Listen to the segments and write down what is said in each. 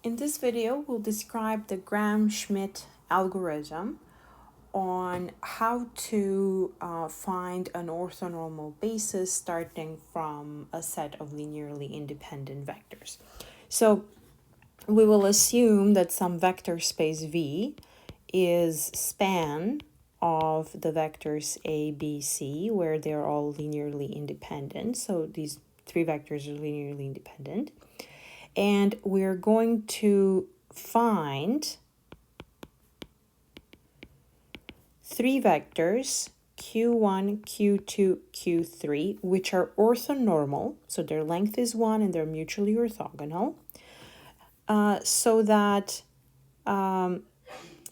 In this video, we'll describe the Gram-Schmidt algorithm on how to find an orthonormal basis starting from a set of linearly independent vectors. So we will assume that some vector space V is span of the vectors A, B, C, where they're all linearly independent. So these three vectors are linearly independent. And we're going to find three vectors, q1, q2, q3, which are orthonormal, so their length is 1 and they're mutually orthogonal, so that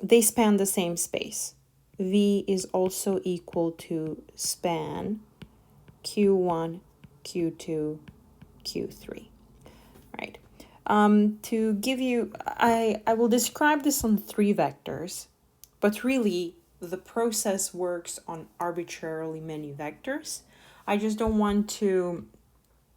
they span the same space. V is also equal to span q1, q2, q3, right? To give you, I will describe this on three vectors, but really the process works on arbitrarily many vectors. I just don't want to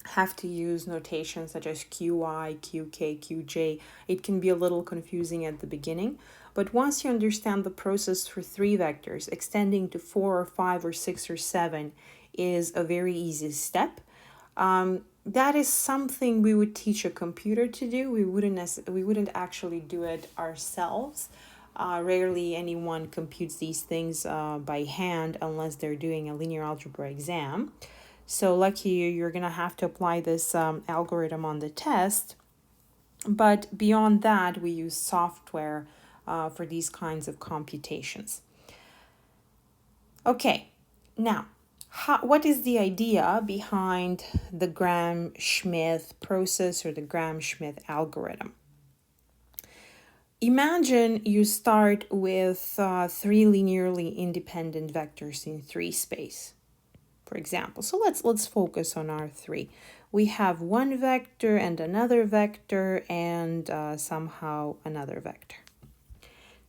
have to use notations such as qi, qk, qj. It can be a little confusing at the beginning, but once you understand the process for three vectors, extending to 4 or 5 or 6 or 7 is a very easy step. That is something we would teach a computer to do. We wouldn't actually do it ourselves. Rarely anyone computes these things by hand unless they're doing a linear algebra exam. So lucky you, you're gonna have to apply this algorithm on the test. But beyond that, we use software for these kinds of computations. Okay, now, what is the idea behind the Gram-Schmidt process or the Gram-Schmidt algorithm? Imagine you start with three linearly independent vectors in 3 space, for example. So let's focus on our 3. We have one vector and another vector and somehow another vector.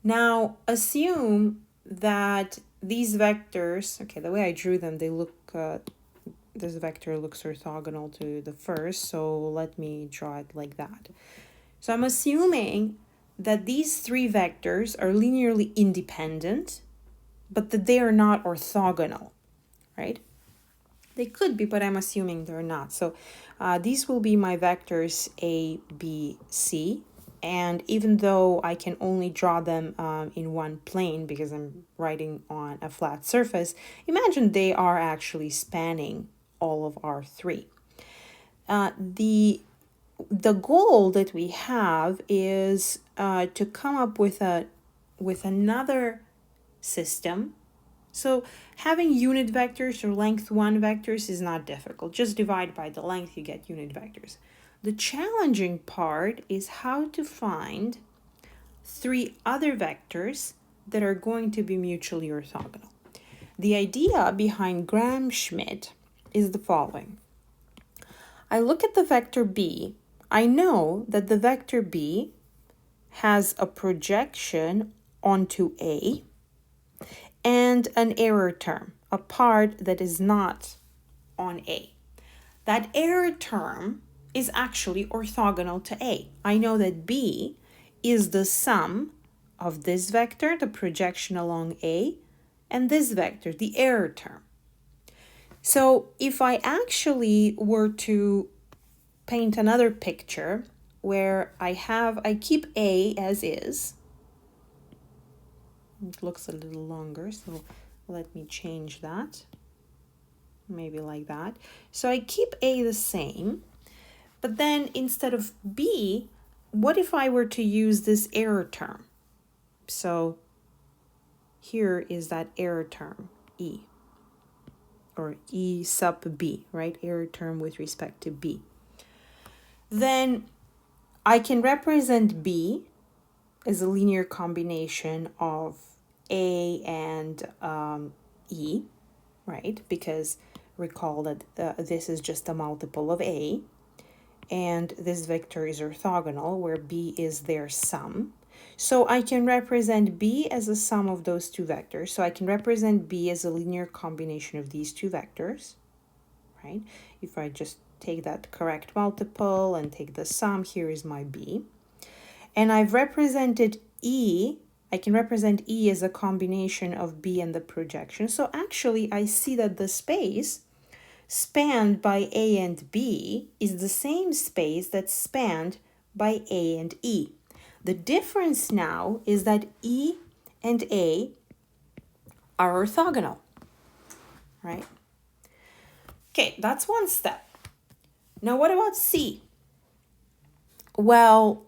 Now assume that these vectors, okay, the way I drew them, they look, this vector looks orthogonal to the first, so let me draw it like that. So I'm assuming that these 3 vectors are linearly independent, but that they are not orthogonal, right? They could be, but I'm assuming they're not. So these will be my vectors A, B, C. And even though I can only draw them in one plane because I'm writing on a flat surface, imagine they are actually spanning all of our 3. The goal that we have is to come up with another system. So having unit vectors or length 1 vectors is not difficult. Just divide by the length, you get unit vectors. The challenging part is how to find 3 other vectors that are going to be mutually orthogonal. The idea behind Gram-Schmidt is the following. I look at the vector B. I know that the vector B has a projection onto A and an error term, a part that is not on A. That error term is actually orthogonal to A. I know that B is the sum of this vector, the projection along A, and this vector, the error term. So if I actually were to paint another picture where I keep A as is, it looks a little longer, so let me change that, maybe like that. So I keep A the same, but then instead of B, what if I were to use this error term? So here is that error term, E, or E sub B, right? Error term with respect to B. Then I can represent B as a linear combination of A and E, right? Because recall that this is just a multiple of A, and this vector is orthogonal, where B is their sum. So I can represent B as a sum of those 2 vectors. So I can represent B as a linear combination of these 2 vectors, right? If I just take that correct multiple and take the sum, here is my B. And I've represented E. I can represent E as a combination of B and the projection. So actually, I see that the space spanned by A and B is the same space that's spanned by A and E. The difference now is that E and A are orthogonal, right? Okay, that's one step. Now, what about C? Well,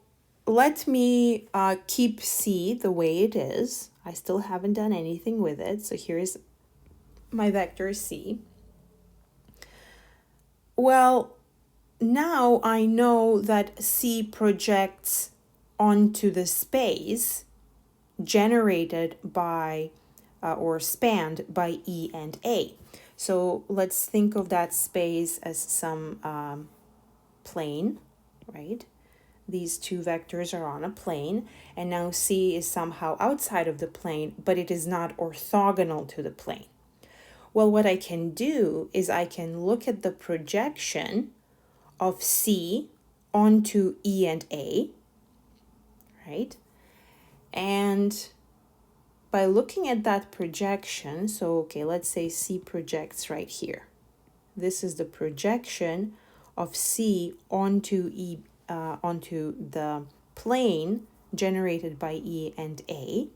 let me keep C the way it is. I still haven't done anything with it. So here's my vector C. Well, now I know that C projects onto the space generated by or spanned by E and A. So let's think of that space as some plane, right? These two vectors are on a plane, and now C is somehow outside of the plane, but it is not orthogonal to the plane. Well, what I can do is I can look at the projection of C onto E and A, right? And by looking at that projection, so okay, let's say C projects right here. This is the projection of C onto onto the plane generated by E and A.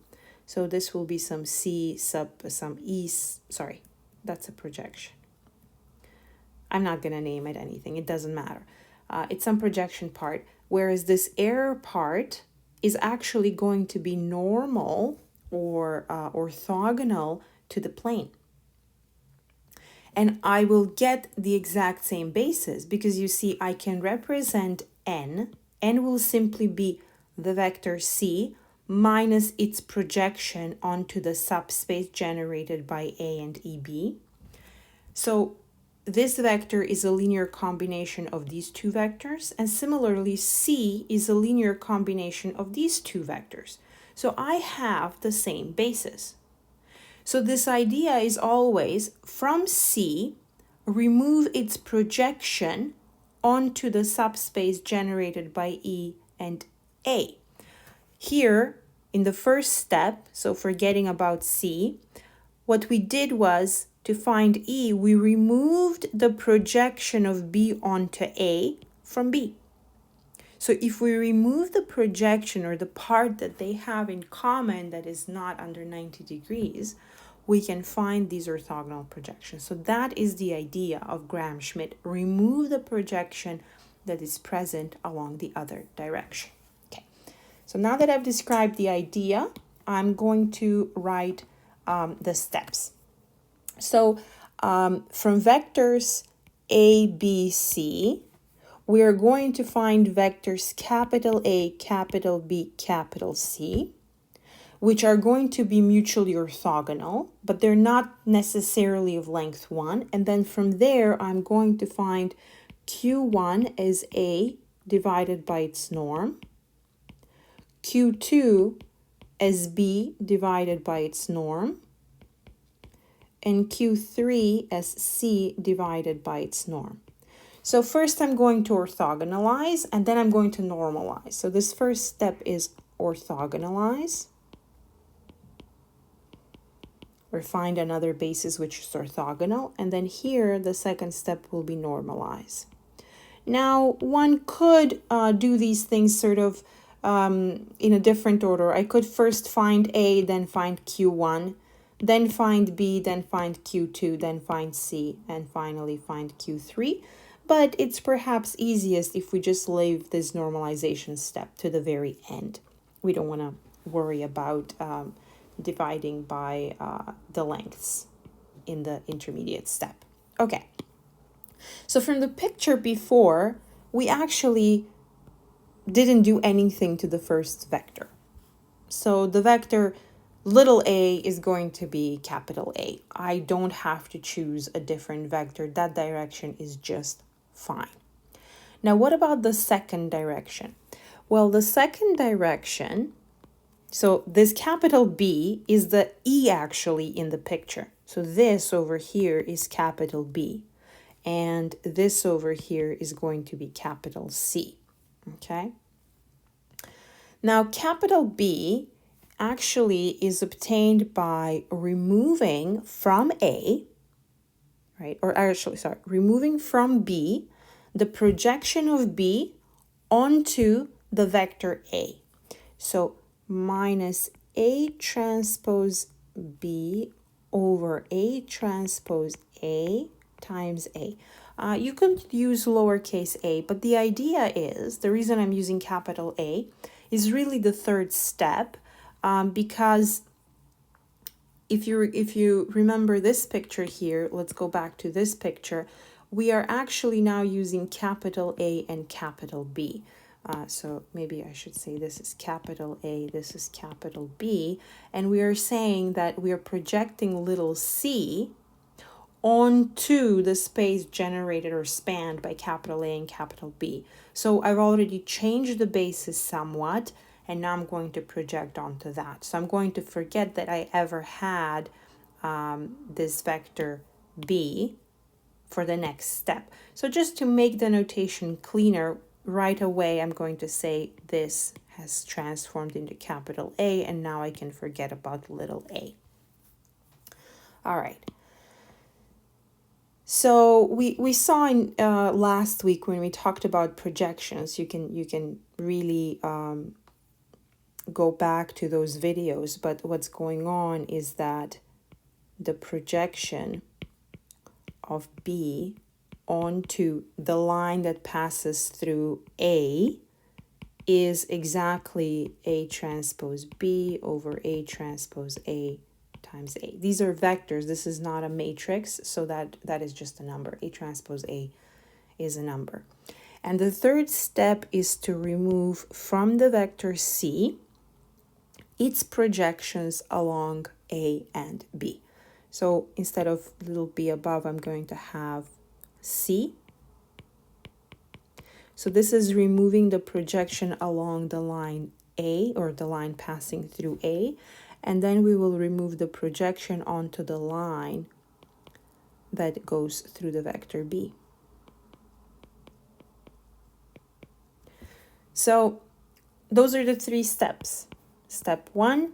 So this will be some C sub some E, sorry, that's a projection. I'm not going to name it anything. It doesn't matter. It's some projection part, whereas this error part is actually going to be normal or orthogonal to the plane. And I will get the exact same basis because you see I can represent n. N will simply be the vector C minus its projection onto the subspace generated by A and EB. So this vector is a linear combination of these two vectors, and similarly C is a linear combination of these two vectors. So I have the same basis. So this idea is always from C, remove its projection onto the subspace generated by E and A. Here, in the first step, so forgetting about C, what we did was to find E, we removed the projection of B onto A from B. So if we remove the projection or the part that they have in common that is not under 90 degrees, we can find these orthogonal projections. So that is the idea of Gram-Schmidt. Remove the projection that is present along the other direction. Okay. So now that I've described the idea, I'm going to write the steps. So from vectors A, B, C, we are going to find vectors capital A, capital B, capital C, which are going to be mutually orthogonal, but they're not necessarily of length 1. And then from there, I'm going to find Q1 as A divided by its norm, Q2 as B divided by its norm, and Q3 as C divided by its norm. So first I'm going to orthogonalize, and then I'm going to normalize. So this first step is orthogonalize, or find another basis which is orthogonal, and then here the second step will be normalize. Now one could do these things sort of in a different order. I could first find A, then find Q1, then find B, then find Q2, then find C, and finally find Q3. But it's perhaps easiest if we just leave this normalization step to the very end. We don't want to worry about dividing by the lengths in the intermediate step. Okay, so from the picture before, we actually didn't do anything to the first vector. So the vector little a is going to be capital A. I don't have to choose a different vector. That direction is just fine. Now, what about the second direction? Well, the second direction, so this capital B is the E actually in the picture. So this over here is capital B, and this over here is going to be capital C, okay? Now, capital B actually is obtained by removing from A, right? Or actually, sorry, removing from B the projection of B onto the vector A. So minus A transpose B over A transpose A times A. You could use lowercase a, but the idea is, the reason I'm using capital A is really the third step, because if you remember this picture here, let's go back to this picture, we are actually now using capital A and capital B. So maybe I should say this is capital A, this is capital B, and we are saying that we are projecting little c onto the space generated or spanned by capital A and capital B. So I've already changed the basis somewhat, and now I'm going to project onto that. So I'm going to forget that I ever had this vector B for the next step. So just to make the notation cleaner, right away I'm going to say this has transformed into capital A, and now I can forget about little a. All right. So we saw in last week when we talked about projections, you can really go back to those videos, but what's going on is that the projection of B onto the line that passes through A is exactly A transpose B over A transpose A times A. These are vectors. This is not a matrix, so that is just a number. A transpose A is a number. And the third step is to remove from the vector C its projections along A and B. So instead of little b above, I'm going to have C. So this is removing the projection along the line A, or the line passing through A, and then we will remove the projection onto the line that goes through the vector B. So those are the three steps. Step 1,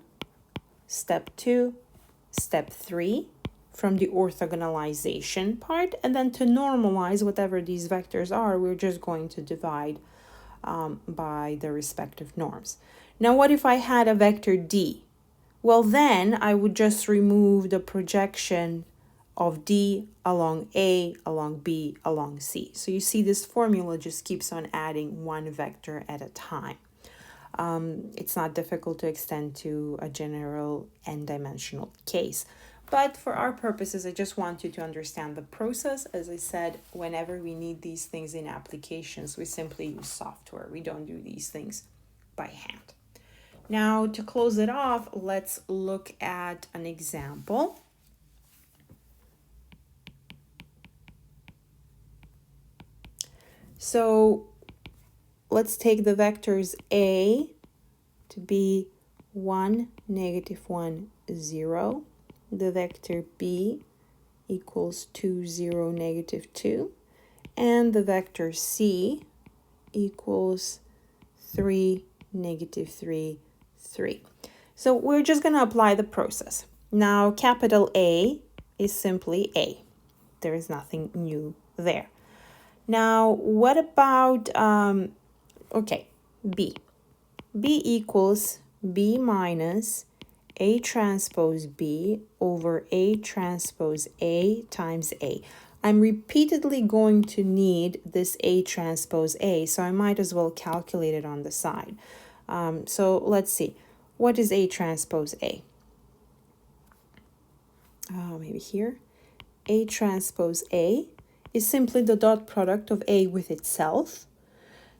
step 2, step 3 from the orthogonalization part, and then to normalize whatever these vectors are, we're just going to divide by the respective norms. Now, what if I had a vector D? Well, then I would just remove the projection of D along A, along B, along C. So you see this formula just keeps on adding one vector at a time. It's not difficult to extend to a general n-dimensional case. But for our purposes, I just want you to understand the process. As I said, whenever we need these things in applications, we simply use software. We don't do these things by hand. Now, to close it off, let's look at an example. So let's take the vectors A to be 1, -1, 0. The vector B equals 2, 0, -2. And the vector C equals 3, -3, 3. So we're just going to apply the process. Now, capital A is simply A. There is nothing new there. Now, what about, okay, B. B equals B minus A transpose B over A transpose A times A. I'm repeatedly going to need this A transpose A, so I might as well calculate it on the side. So let's see. What is A transpose A? Maybe here. A transpose A is simply the dot product of A with itself.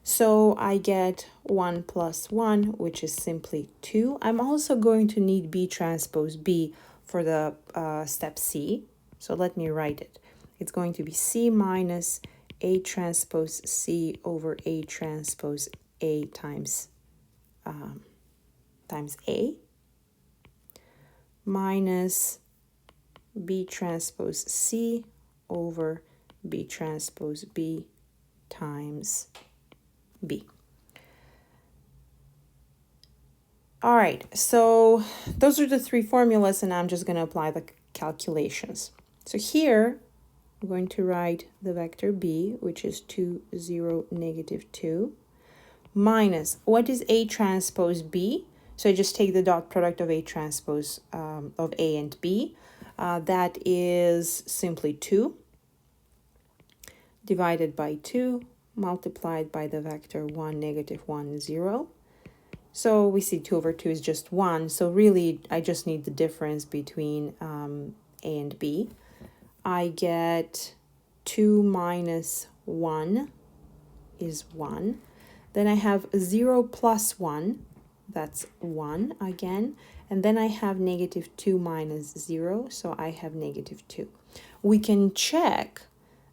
So I get 1 plus 1, which is simply 2. I'm also going to need B transpose B for the step C. So let me write it. It's going to be C minus A transpose C over A transpose A times A minus B transpose C over B transpose B times B. All right, so those are the three formulas, and I'm just going to apply the calculations. So here, I'm going to write the vector b, which is 2, 0, negative 2, minus, what is A transpose B? So I just take the dot product of A transpose of A and B. That is simply 2 divided by 2 multiplied by the vector 1, negative 1, 0. So we see 2 over 2 is just 1. So really, I just need the difference between A and B. I get 2 minus 1 is 1. Then I have 0 plus 1, that's 1 again. And then I have negative 2 minus 0, so I have negative 2. We can check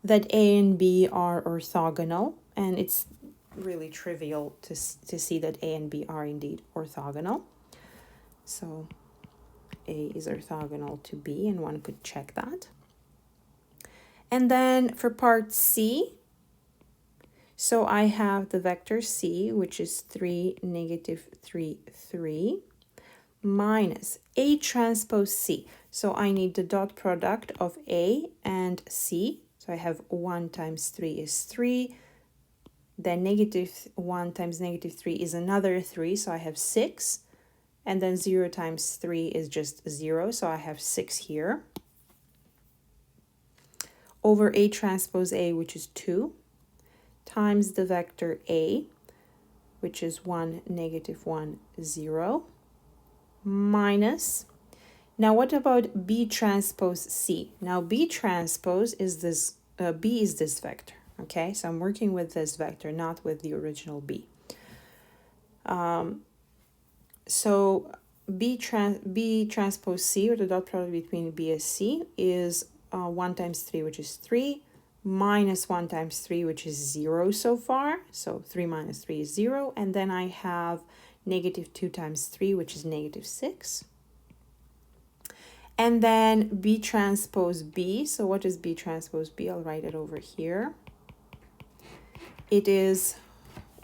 that A and B are orthogonal, and it's really trivial to see that A and B are indeed orthogonal. So A is orthogonal to B, and one could check that. And then for part C, so I have the vector C, which is 3, negative 3, 3, minus A transpose C. So I need the dot product of A and C. So I have 1 times 3 is 3. Then negative 1 times negative 3 is another 3, so I have 6. And then 0 times 3 is just 0, so I have 6 here. Over A transpose A, which is 2, times the vector A, which is 1, negative 1, 0, minus. Now what about B transpose C? Now B transpose is this, B is this vector, okay? So I'm working with this vector, not with the original B. So B transpose C, or the dot product between B and C, is 1 times 3, which is 3, minus 1 times 3, which is 0 so far. So 3 minus 3 is 0. And then I have negative 2 times 3, which is negative 6. And then B transpose B. So what is B transpose B? I'll write it over here. It is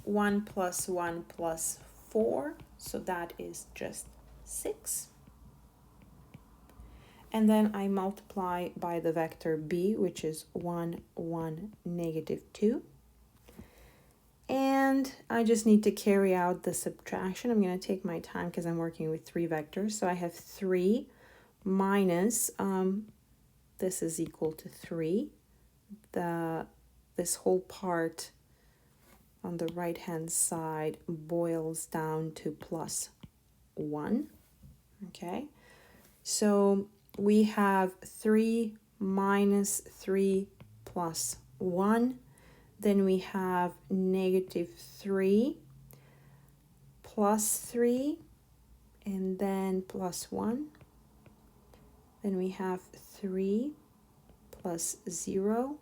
1 plus 1 plus 4. So that is just 6. And then I multiply by the vector B, which is 1, 1, negative 2. And I just need to carry out the subtraction. I'm going to take my time because I'm working with 3 vectors. So I have 3 minus, this is equal to 3. This whole part on the right-hand side boils down to plus 1. Okay, so we have 3 minus 3 plus 1. Then we have negative 3 plus 3, and then plus 1. Then we have 3 plus 0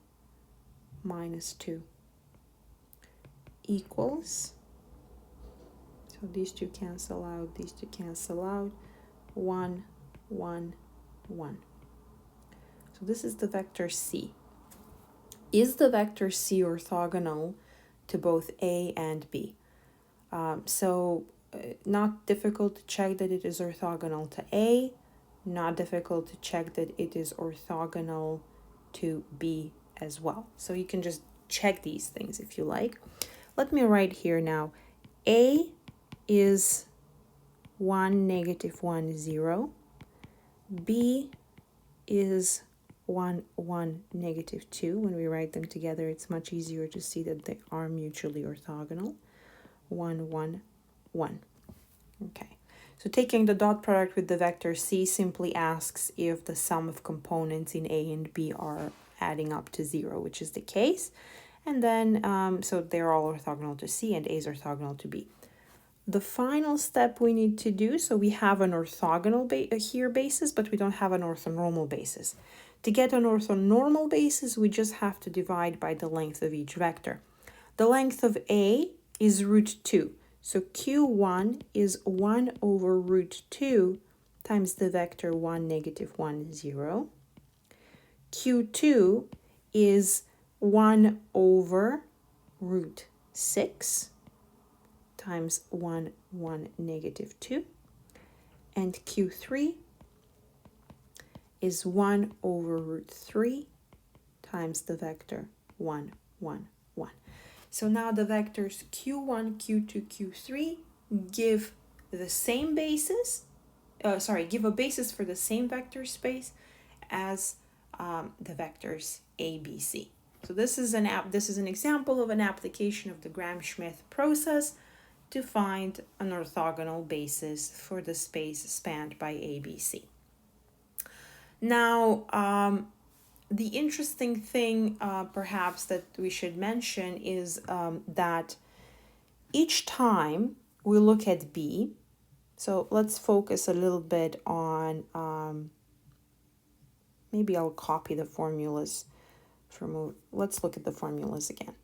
minus 2 equals, so these two cancel out, these two cancel out, 1, 1, 1. So this is the vector C. Is the vector C orthogonal to both A and B? Not difficult to check that it is orthogonal to A, not difficult to check that it is orthogonal to B as well. So you can just check these things if you like. Let me write here now. A is 1, negative 1, 0. B is 1, 1, negative 2. When we write them together, it's much easier to see that they are mutually orthogonal. 1, 1, 1. Okay. So taking the dot product with the vector C simply asks if the sum of components in A and B are adding up to 0, which is the case. And then, so they're all orthogonal to C and A is orthogonal to B. The final step we need to do, so we have an orthogonal here basis, but we don't have an orthonormal basis. To get an orthonormal basis, we just have to divide by the length of each vector. The length of A is root 2. So Q1 is 1 over root 2 times the vector 1, negative 1, 0. Q2 is 1 over root 6 times 1, 1, negative 2. and Q3 is 1 over root 3 times the vector 1, 1, 1. So now the vectors Q1, Q2, Q3 give the same basis, give a basis for the same vector space as the vectors A, B, C. So this is an example of an application of the Gram-Schmidt process to find an orthogonal basis for the space spanned by A, B, C. Now, the interesting thing perhaps that we should mention is that each time we look at B, so let's focus a little bit on, maybe I'll copy the formulas let's look at the formulas again.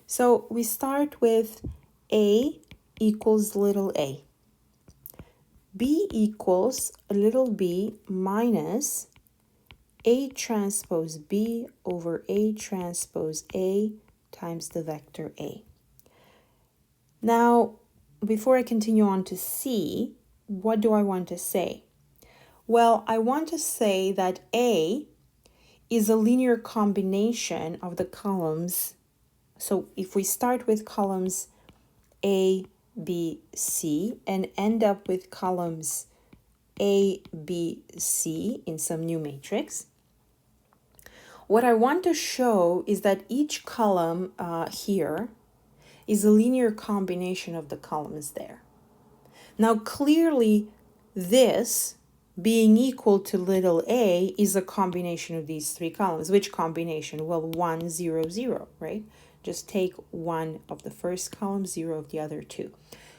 So we start with A equals little a. B equals little b minus A transpose B over A transpose A times the vector A. Now, before I continue on to C, what do I want to say? Well, I want to say that A is a linear combination of the columns. So if we start with columns A, B, C and end up with columns A, B, C in some new matrix, what I want to show is that each column here is a linear combination of the columns there. Now, clearly, this being equal to little a is a combination of these three columns. Which combination? Well, 1, 0, 0, right? Just take one of the first column, 0 of the other two.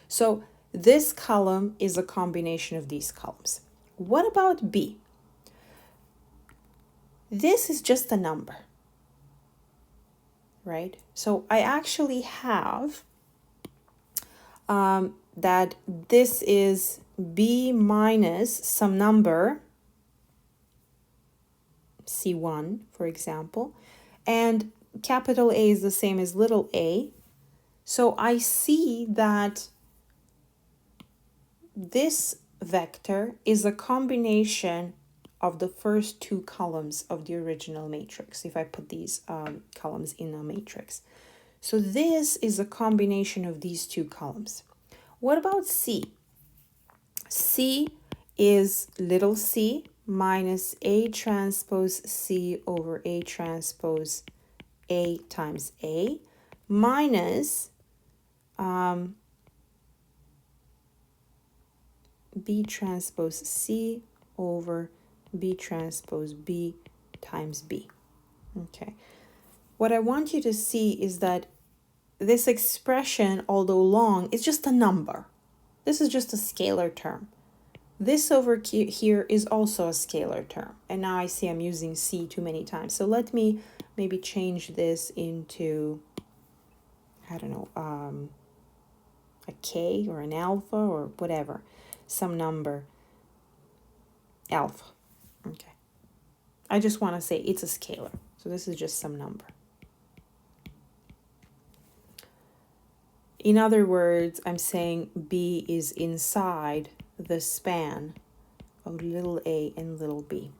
So this column is a combination of these columns. What about B? This is just a number, right? So I actually have that this is B minus some number, C1, for example, and capital A is the same as little a. So I see that this vector is a combination of the first two columns of the original matrix, if I put these columns in a matrix. So this is a combination of these two columns. What about C? C is little c minus A transpose C over A transpose A times A minus B transpose C over B transpose B times B. Okay. What I want you to see is that this expression, although long, is just a number. This is just a scalar term. This over here is also a scalar term. And now I see I'm using C too many times. So let me maybe change this into, I don't know, a K or an alpha or whatever, some number, alpha. Okay. I just want to say it's a scalar. So this is just some number. In other words, I'm saying B is inside the span of little a and little b.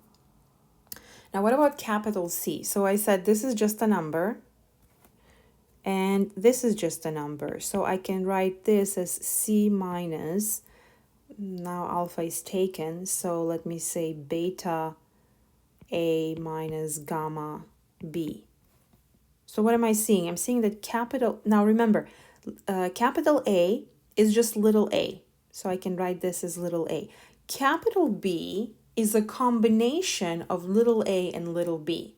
Now, what about capital C? So I said this is just a number, and this is just a number. So I can write this as C minus, now alpha is taken, so let me say beta A minus gamma B. So what am I seeing? I'm seeing that capital, now remember, capital A is just little a. So I can write this as little a. Capital B is a combination of little a and little b.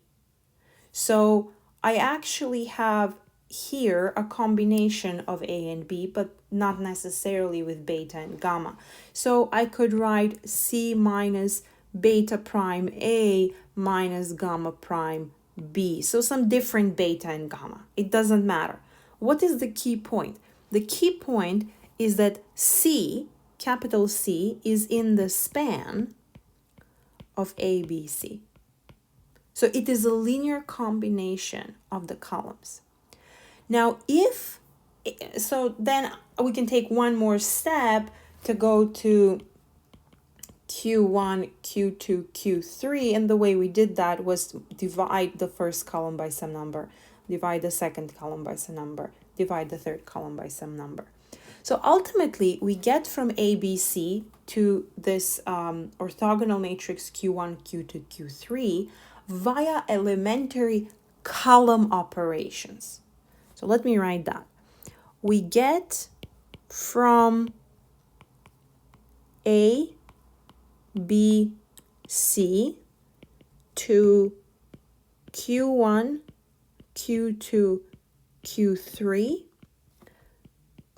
So I actually have here a combination of a and b, but not necessarily with beta and gamma. So I could write C minus beta prime A minus gamma prime B. So some different beta and gamma. It doesn't matter. What is the key point? The key point is that C, capital C, is in the span of A, B, C. So it is a linear combination of the columns. Now, so then we can take one more step to go to Q1, Q2, Q3, and the way we did that was divide the first column by some number, divide the second column by some number, divide the third column by some number. So ultimately, we get from ABC to this orthogonal matrix Q1, Q2, Q3 via elementary column operations. So let me write that. We get from A, B, C to Q1, Q2, Q3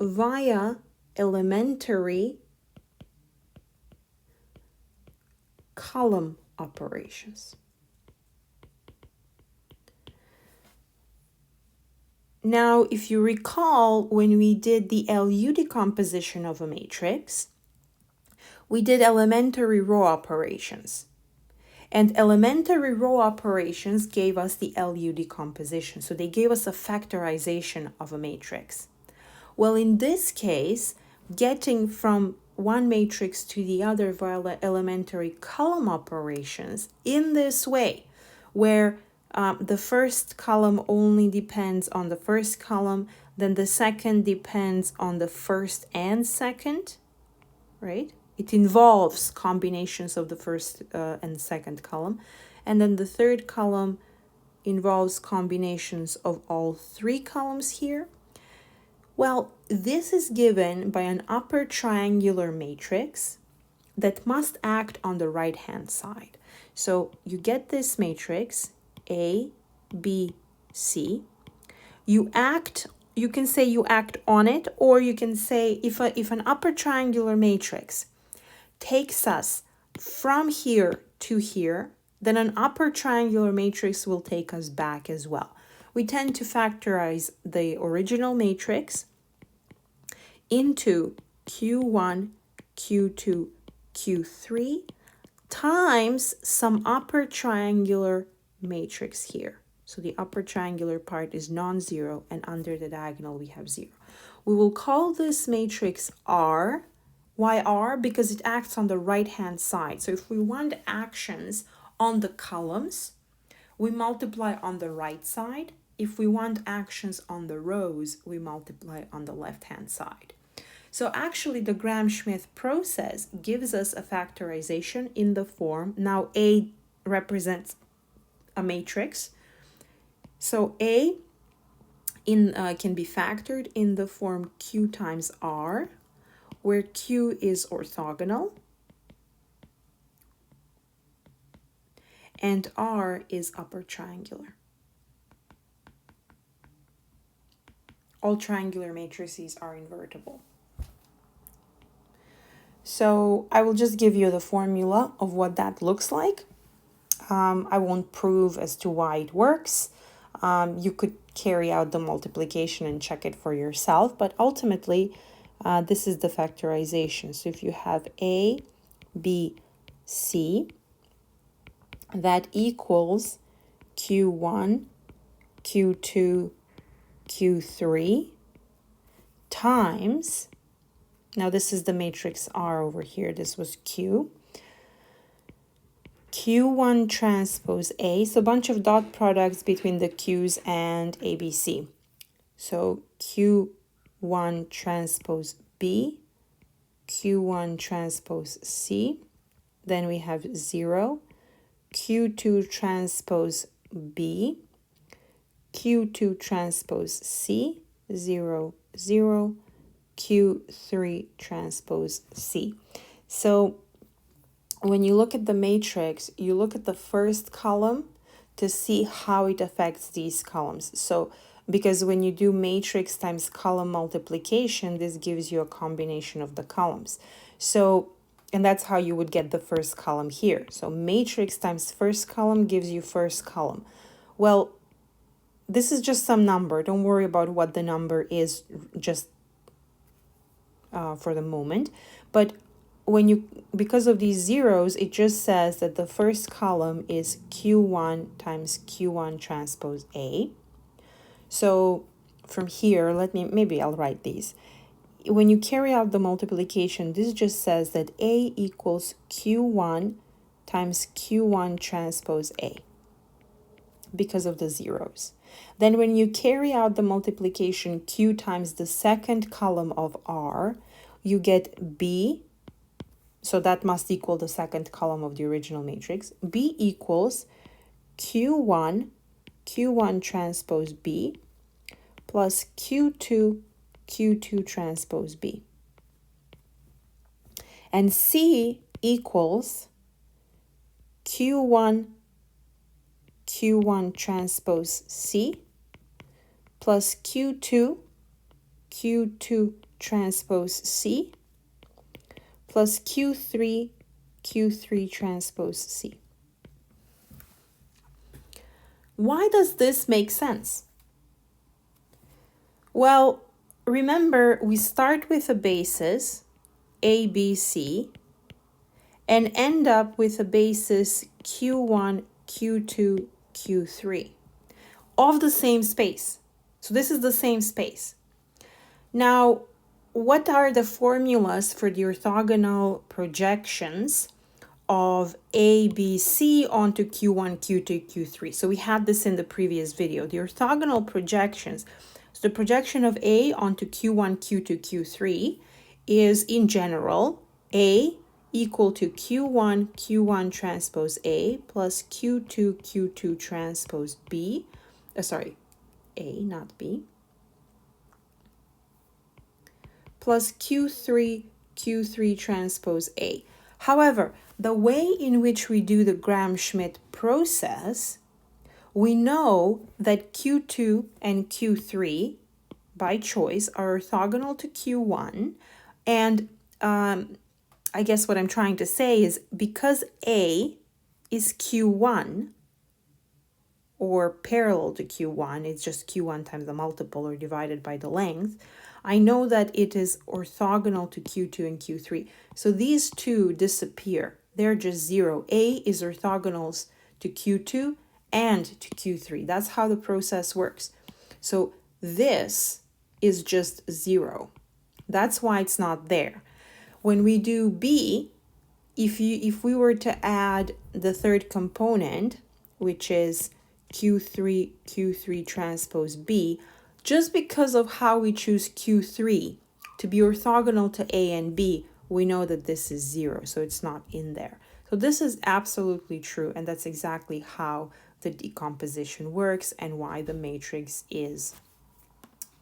via elementary column operations. Now, if you recall, when we did the LU decomposition of a matrix, we did elementary row operations. And elementary row operations gave us the LU decomposition. So they gave us a factorization of a matrix. Well, in this case, getting from one matrix to the other via elementary column operations in this way, where the first column only depends on the first column, then the second depends on the first and second, right? It involves combinations of the first and second column. And then the third column involves combinations of all three columns here. Well, this is given by an upper triangular matrix that must act on the right-hand side. So you get this matrix, A, B, C. You can say you act on it, or you can say if an upper triangular matrix takes us from here to here, then an upper triangular matrix will take us back as well. We tend to factorize the original matrix into Q1, Q2, Q3 times some upper triangular matrix here. So the upper triangular part is non-zero, and under the diagonal we have 0. We will call this matrix R. Why R? Because it acts on the right-hand side. So if we want actions on the columns, we multiply on the right side. If we want actions on the rows, we multiply on the left-hand side. So actually the Gram-Schmidt process gives us a factorization in the form, now A represents a matrix. So A can be factored in the form Q times R, where Q is orthogonal and R is upper triangular. All triangular matrices are invertible. So I will just give you the formula of what that looks like. I won't prove as to why it works. You could carry out the multiplication and check it for yourself, but ultimately this is the factorization. So if you have A, B, C, that equals Q1, Q2, Q3 times, now this is the matrix R over here, this was Q, Q1 transpose A, so a bunch of dot products between the Q's and ABC. So Q1 transpose B, Q1 transpose C, then we have 0, Q2 transpose B, Q2 transpose C, 0, 0, Q3 transpose C. So when you look at the matrix, you look at the first column to see how it affects these columns. So because when you do matrix times column multiplication, this gives you a combination of the columns. So, and that's how you would get the first column here. So matrix times first column gives you first column. Well, this is just some number. Don't worry about what the number is just for the moment. But when you, because of these zeros, it just says that the first column is Q1 times Q1 transpose A. So from here, maybe I'll write these. when you carry out the multiplication, this just says that A equals Q1 times Q1 transpose A because of the zeros. Then when you carry out the multiplication Q times the second column of R, you get B, so that must equal the second column of the original matrix. B equals Q1 transpose B plus Q2 transpose B. And C equals Q1 transpose C plus Q2 transpose C plus Q3 transpose C. Why does this make sense? Well, remember, we start with a basis A, B, C, and end up with a basis Q1, Q2, Q3 of the same space. So this is the same space. Now, what are the formulas for the orthogonal projections of A, B, C onto Q1, Q2, Q3? So we had this in the previous video. The orthogonal projections, so the projection of A onto Q1, Q2, Q3 is in general A equal to Q1 transpose A plus Q2 transpose B. A, not B. Plus Q3 transpose A. However, the way in which we do the Gram-Schmidt process, we know that Q2 and Q3 by choice are orthogonal to Q1, and I guess what I'm trying to say is because A is Q1 or parallel to Q1, it's just Q1 times the multiple or divided by the length, I know that it is orthogonal to Q2 and Q3. So these two disappear. They're just zero. A is orthogonal to Q2 and to Q3. That's how the process works. So this is just zero. That's why it's not there. When we do B, if we were to add the third component, which is Q3 transpose B, just because of how we choose Q3 to be orthogonal to A and B, we know that this is zero, so it's not in there. So this is absolutely true, and that's exactly how the decomposition works and why the matrix is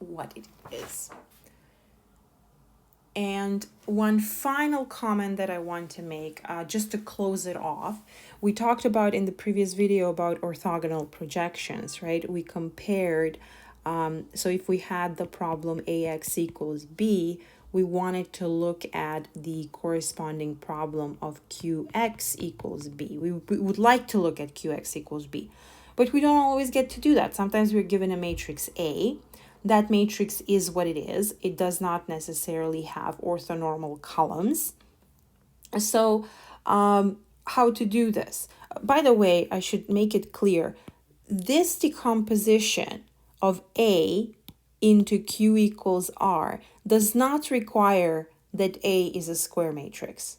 what it is. And one final comment that I want to make, just to close it off, we talked about in the previous video about orthogonal projections, right? We compared, so if we had the problem AX equals B, we wanted to look at the corresponding problem of QX equals B. We would like to look at QX equals B, but we don't always get to do that. Sometimes we're given a matrix A. That matrix is what it is. It does not necessarily have orthonormal columns. So how to do this? By the way, I should make it clear. This decomposition of A into Q equals R does not require that A is a square matrix.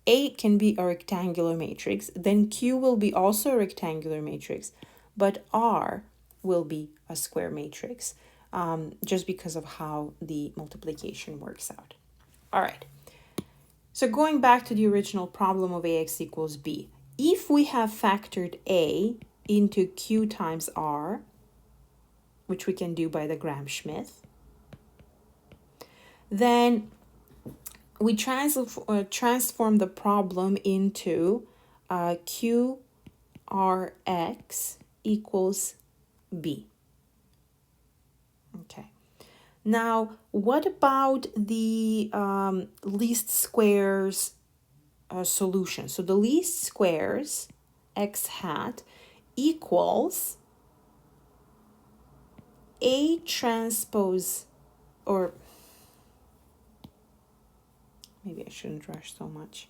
A can be a rectangular matrix, then Q will be also a rectangular matrix, but R will be a square matrix. Just because of how the multiplication works out. All right, so going back to the original problem of AX equals B, if we have factored A into Q times R, which we can do by the Gram-Schmidt, then we transform the problem into QRX equals B. Okay, now what about the least squares solution? So the least squares, x hat, equals A transpose, or maybe I shouldn't rush so much.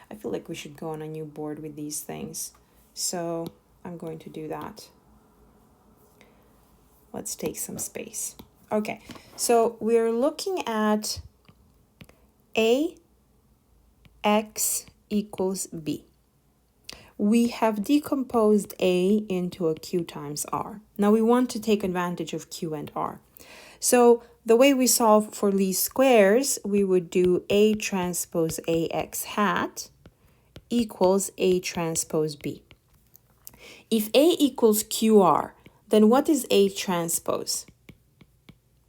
I feel like we should go on a new board with these things. So I'm going to do that. Let's take some space. Okay, so we're looking at AX equals B. We have decomposed A into a Q times R. Now we want to take advantage of Q and R. So the way we solve for least squares, we would do A transpose AX hat equals A transpose B. If A equals QR, then what is A transpose?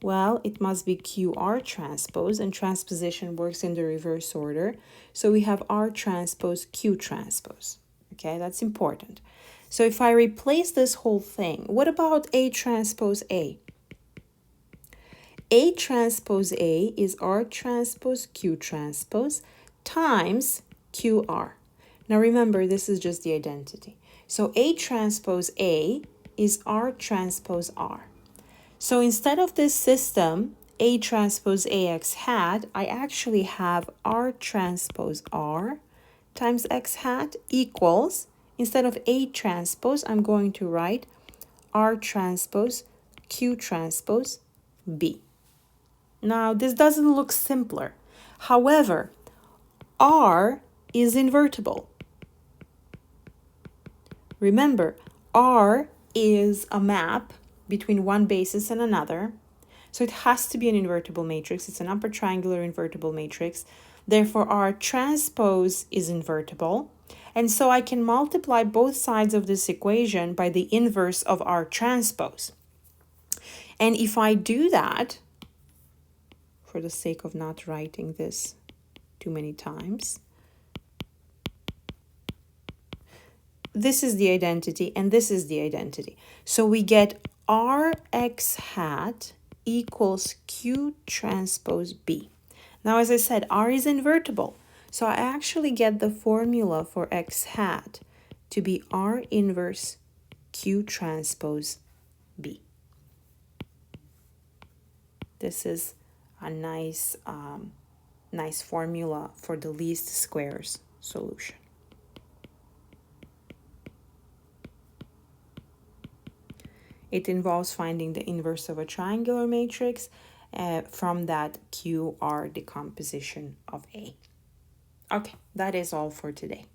Well, it must be QR transpose, and transposition works in the reverse order. So we have R transpose Q transpose. Okay, that's important. So if I replace this whole thing, what about A transpose A? A transpose A is R transpose Q transpose times QR. Now remember, this is just the identity. So A transpose A is R transpose R. So instead of this system, A transpose AX hat, I actually have R transpose R times X hat equals, instead of A transpose, I'm going to write R transpose Q transpose B. Now, this doesn't look simpler. However, R is invertible. Remember, R is a map between one basis and another. So it has to be an invertible matrix. It's an upper triangular invertible matrix. Therefore, R transpose is invertible. And so I can multiply both sides of this equation by the inverse of R transpose. And if I do that, for the sake of not writing this too many times, this is the identity and this is the identity. So we get Rx hat equals Q transpose B. Now, as I said, R is invertible. So I actually get the formula for X hat to be R inverse Q transpose B. This is a nice formula for the least squares solution. It involves finding the inverse of a triangular matrix from that QR decomposition of A. Okay, that is all for today.